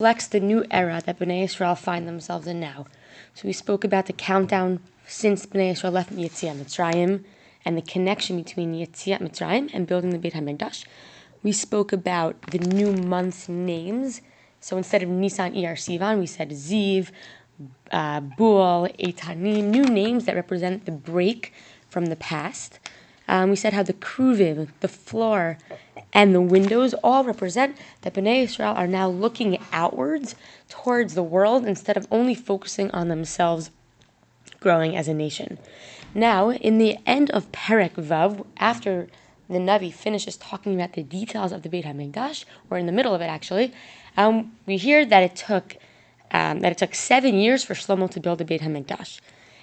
reflects the new era that Bnei Israel find themselves in now. So we spoke about the countdown since Bnei Israel left Yetziat Mitzrayim and the connection between Yetziat Mitzrayim and building the Beit HaMikdash. We spoke about the new month's names. So instead of Nisan, Iyar, Sivan, we said Ziv, Bul, Etanim, new names that represent the break from the past. We said how the kruvim, the floor, and the windows all represent that Bnei Israel are now looking outwards towards the world instead of only focusing on themselves growing as a nation. Now, in the end of Perek Vav, after the Navi finishes talking about the details of the Beit HaMikdash, or in the middle of it actually, we hear that it took 7 years for Shlomo to build the Beit HaMikdash.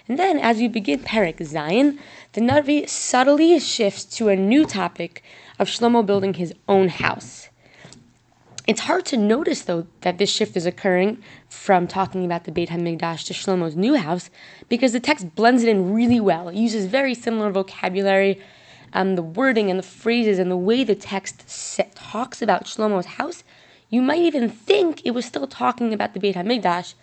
And then, as we begin Perek Zayin, the Navi subtly shifts to a new topic of Shlomo building his own house. It's hard to notice, though, that this shift is occurring from talking about the Beit HaMikdash to Shlomo's new house, because the text blends it in really well. It uses very similar vocabulary, the wording and the phrases and the way the text talks about Shlomo's house. You might even think it was still talking about the Beit HaMikdash,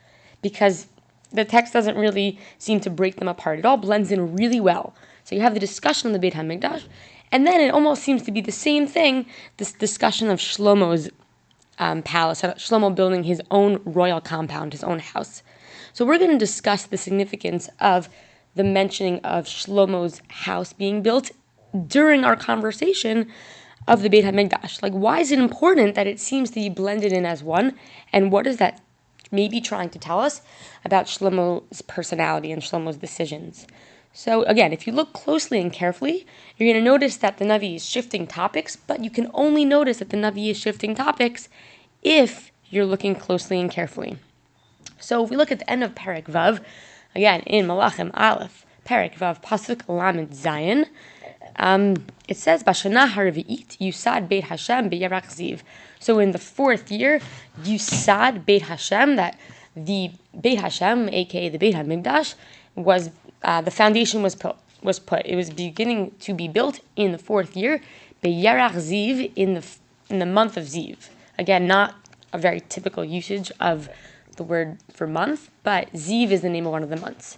because the text doesn't really seem to break them apart. It all blends in really well. So you have the discussion on the Beit HaMikdash, and then it almost seems to be the same thing, this discussion of Shlomo's palace, Shlomo building his own royal compound, his own house. So we're going to discuss the significance of the mentioning of Shlomo's house being built during our conversation of the Beit HaMikdash. Like, why is it important that it seems to be blended in as one, and what is that maybe trying to tell us about Shlomo's personality and Shlomo's decisions? So again, if you look closely and carefully, you're going to notice that the Navi is shifting topics, but you can only notice that the Navi is shifting topics if you're looking closely and carefully. So if we look at the end of Perek Vav, again, in Melachim Aleph, Perek Vav, Pasuk Lamed Zayin, it says, Bashana Harvi'it, Yusad Beit Hashem B'Yarach Ziv. So in the 4th year, Yusad Beit Hashem, that the Beit Hashem, aka the Beit HaMikdash, was the foundation was put. It was beginning to be built in the 4th year, B'Yarach Ziv, in the month of Ziv. Again, not a very typical usage of the word for month, but Ziv is the name of one of the months.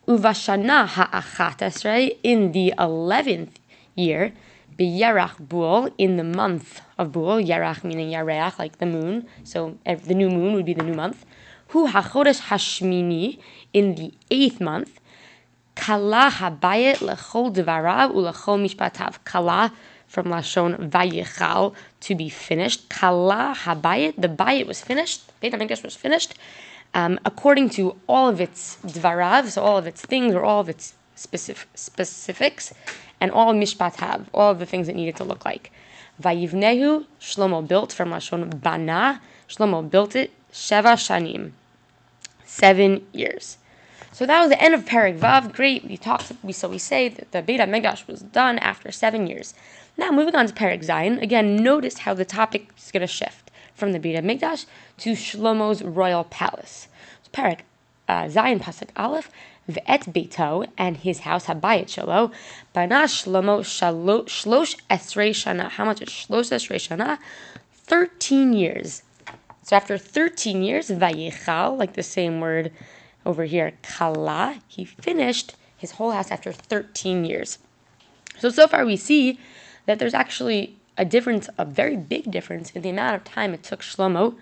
Uvashana ha'achat esrei, in the 11th year, B'Yarach Bul, in the month of Bul, Yarach meaning Yareach, like the moon, so the new moon would be the new month. Hu hachodesh hashmini, in the 8th month, Kala habayet lechol devarav ulechol mishpatav. Kala from Lashon vayichal, to be finished. Kala habayet, the bayit was finished, Beit HaMikdash was finished, according to all of its dvarav, so all of its things or all of its specifics, and all mishpatav, all of the things it needed to look like. Vayivnehu, Shlomo built, from Lashon bana, Shlomo built it, Sheva shanim, 7 years. So that was the end of Perek Vav. Great, we say that the Beit HaMikdash was done after 7 years. Now moving on to Perek Zayin, again, notice how the topic is going to shift from the Beit HaMikdash to Shlomo's royal palace. So Perek Zayin Pasuk Aleph, V'et Beito, and his house, Habayit Shalo, Bana Shlomo Shlosh Esrei Shana. How much is Shlosh Esrei Shana? 13 years. So after 13 years, Vayichal, like the same word over here, Kala, he finished his whole house after 13 years. So far we see that there's actually a difference, a very big difference, in the amount of time it took Shlomo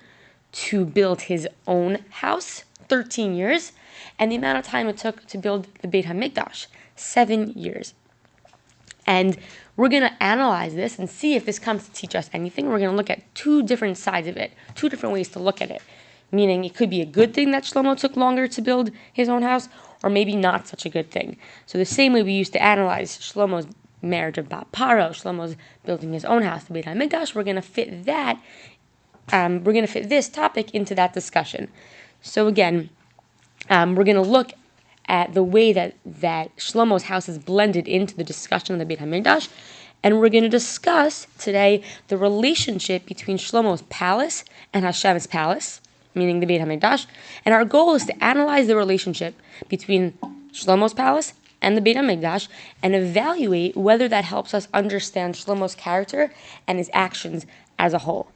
to build his own house, 13 years, and the amount of time it took to build the Beit HaMikdash, 7 years. And we're going to analyze this and see if this comes to teach us anything. We're going to look at 2 different sides of it, 2 different ways to look at it. Meaning it could be a good thing that Shlomo took longer to build his own house, or maybe not such a good thing. So the same way we used to analyze Shlomo's marriage of Bat Paro, Shlomo's building his own house, the Beit HaMikdash, we're going to fit this topic into that discussion. So again, we're going to look at the way that Shlomo's house is blended into the discussion of the Beit HaMikdash, and we're going to discuss today the relationship between Shlomo's palace and Hashem's palace, meaning the Beit HaMikdash, and our goal is to analyze the relationship between Shlomo's palace and the Beit HaMikdash and evaluate whether that helps us understand Shlomo's character and his actions as a whole.